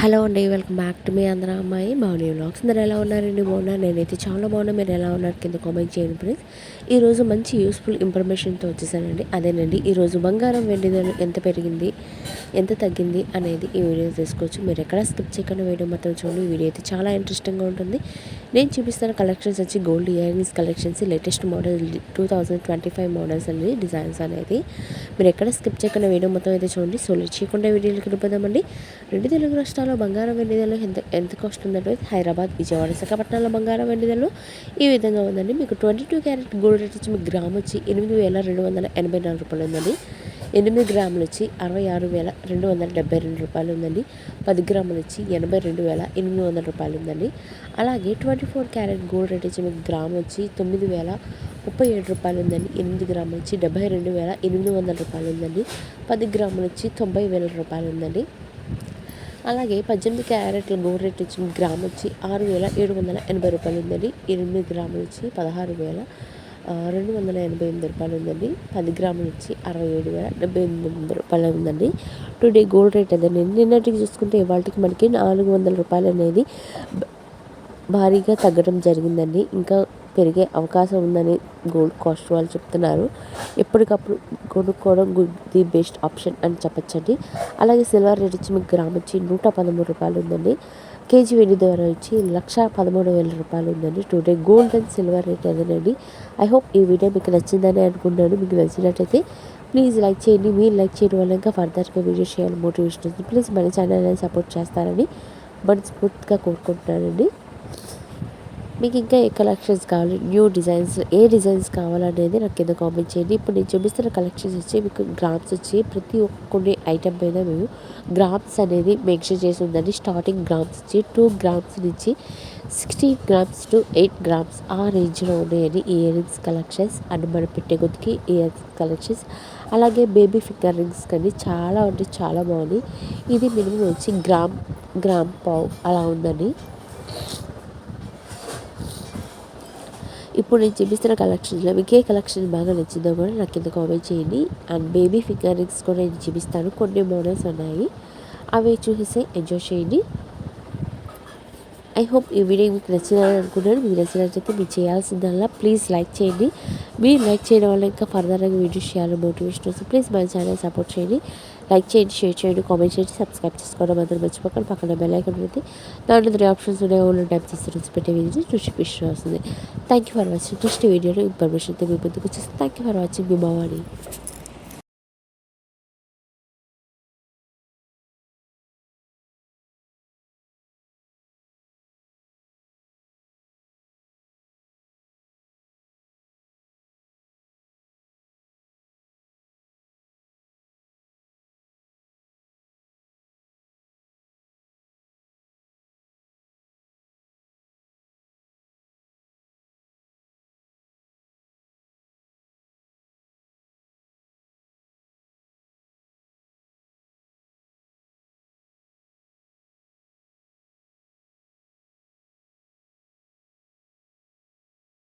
Hello అండి, welcome back to me అందరూ అమ్మాయి మౌని వ్లాగ్స్. అందరు ఎలా ఉన్నారండి? బాగున్నారు. నేనైతే చాలా బాగున్నా. మీరు ఎలా ఉన్నారు కింద కామెంట్ చేయండి ప్లీజ్. ఈరోజు మంచి యూస్ఫుల్ ఇన్ఫర్మేషన్తో వచ్చేసానండి. అదేనండి, ఈరోజు బంగారం వెండి ధరలు ఎంత పెరిగింది, ఎంత తగ్గింది అనేది ఈ వీడియో తీసుకోవచ్చు. మీరు ఎక్కడ స్కిప్ చేయకుండా వీడియో మొత్తం చూడండి. ఈ వీడియో అయితే చాలా ఇంట్రెస్టింగ్గా ఉంటుంది. నేను చూపిస్తున్న కలెక్షన్స్ వచ్చి gold ear rings collections, latest model 2025 models అనేది, డిజైన్స్ అనేది. మీరు ఎక్కడ స్కిప్ చేయకుండా వీడియో మొత్తం అయితే చూడండి. సో లేట్ చేయకుండా వీడియోకి వెళ్ళిపోదామండి. రెండు తెలుగు రాష్ట్రాల్లో బంగారం వెండి ధరలు ఎంత కాస్ట్ ఉందంటే, హైదరాబాద్, విజయవాడ, విశాఖపట్నంలో బంగారం వెండి ధరలు ఈ విధంగా ఉందండి. మీకు 22 క్యారెట్ గోల్డ్ రేట్ వచ్చి మీకు గ్రామ్ వచ్చి 8,284 రూపాయలు ఉందండి. 8 గ్రాములు వచ్చి 66,272 రూపాయలు ఉందండి. 10 గ్రాములు వచ్చి 82,800 రూపాయలు ఉందండి. అలాగే 24 క్యారెట్ గోల్డ్ రేట్ వచ్చి మీకు గ్రామ్ వచ్చి 9,037 రూపాయలు ఉందండి. 8 గ్రాములు వచ్చి 72,800 రూపాయలు ఉందండి. 10 గ్రాములు వచ్చి 90,000 రూపాయలు ఉందండి. అలాగే 18 క్యారెట్ల గోల్డ్ రేట్ వచ్చి గ్రామ్ వచ్చి 6,780 రూపాయలు ఉందండి. 8 గ్రాములు వచ్చి 16,288 రూపాయలు ఉందండి. 10 గ్రాములు వచ్చి 67,078 రూపాయలు ఉందండి. టుడే గోల్డ్ రేట్ అదేనండి. నిన్నటికి చూసుకుంటే ఇవాళకి మనకి 400 రూపాయలు అనేది భారీగా తగ్గడం జరిగిందండి. ఇంకా పెరిగే అవకాశం ఉందని గోల్డ్ కాస్ట్ వాళ్ళు చెప్తున్నారు. ఎప్పటికప్పుడు కొనుక్కోవడం ది బెస్ట్ ఆప్షన్ అని చెప్పచ్చండి. అలాగే సిల్వర్ రేట్ వచ్చి మీకు గ్రామ్ వచ్చి 113 రూపాయలు ఉందండి. కేజీ వెండి ధర వచ్చి 1,13,000 రూపాయలు ఉందండి. Today gold and silver rate అదేనండి. ఐ హోప్ ఈ వీడియో మీకు నచ్చిందని అనుకున్నాను. మీకు నచ్చినట్టయితే ప్లీజ్ లైక్ చేయండి. మీరు లైక్ చేయడం వల్ల ఇంకా ఫర్దర్గా వీడియో చేయాలి మోటివేషన్ వస్తుంది. ప్లీజ్ మన ఛానల్ని సపోర్ట్ చేస్తారని మనస్ఫూర్తిగా కోరుకుంటున్నానండి. మీకు ఇంకా ఏ కలెక్షన్స్ కావాలి, న్యూ డిజైన్స్, ఏ డిజైన్స్ కావాలనేది నాకు కింద కామెంట్ చేయండి. ఇప్పుడు నేను చూపిస్తున్న కలెక్షన్స్ వచ్చి మీకు గ్రామ్స్ వచ్చి ప్రతి ఒక్కరి ఐటమ్ మీద మేము గ్రామ్స్ అనేది మెన్షన్ చేసి ఉందండి. స్టార్టింగ్ గ్రామ్స్ వచ్చి 2 గ్రామ్స్ నుంచి 16 గ్రామ్స్ టు 8 గ్రామ్స్ ఆ రేంజ్లో ఉన్నాయండి ఇయర్ రింగ్స్ కలెక్షన్స్. అండ్ మనం పెట్టే కొద్దికి ఇయర్ రింగ్స్ కలెక్షన్స్, అలాగే బేబీ ఫింగర్ రింగ్స్ కానీ చాలా అంటే చాలా బాగుంది. ఇది మినిమం వచ్చి గ్రామ్ పావు అలా ఉందండి. ఇప్పుడు నేను చూపిస్తున్న కలెక్షన్స్లో మీకు ఏ కలెక్షన్ బాగా నచ్చిందో కూడా నాకు కింద కామెంట్ చేయండి. అండ్ బేబీ ఫింగర్ రింగ్స్ కూడా నేను చూపిస్తాను. కొన్ని మోడల్స్ ఉన్నాయి, అవి చూసి ఎంజాయ్ చేయండి. ఐ హోప్ ఈ వీడియో మీకు నచ్చిందని అనుకున్నాను. మీకు నచ్చినట్లయితే మీరు చేయాల్సిందల్లా ప్లీజ్ లైక్ చేయండి. మీరు లైక్ చేయడం వల్ల ఇంకా ఫర్దర్గా వీడియోస్ చేయాలి మోటివేషన్ వస్తుంది. ప్లీజ్ మన ఛానల్ సపోర్ట్ చేయండి. లైక్ చేయండి, షేర్ చేయండి, కామెంట్ చేయండి, సబ్స్క్రైబ్ చేసుకోవడం అందరూ మర్చిపోకండి. పక్కన బెల్ ఐకాన్ పెడితే దాంట్లో 3 ఆప్షన్స్ ఉన్నాయి. ఓన్లీ టైప్ చేసి పెట్టే వీడియో నోటిఫికేషన్ వస్తుంది. Thank you for watching. Next వీడియోలో ఇన్ఫర్మేషన్తో మీ ముందుకు వచ్చేసి thank you for watching. Me Bhavani.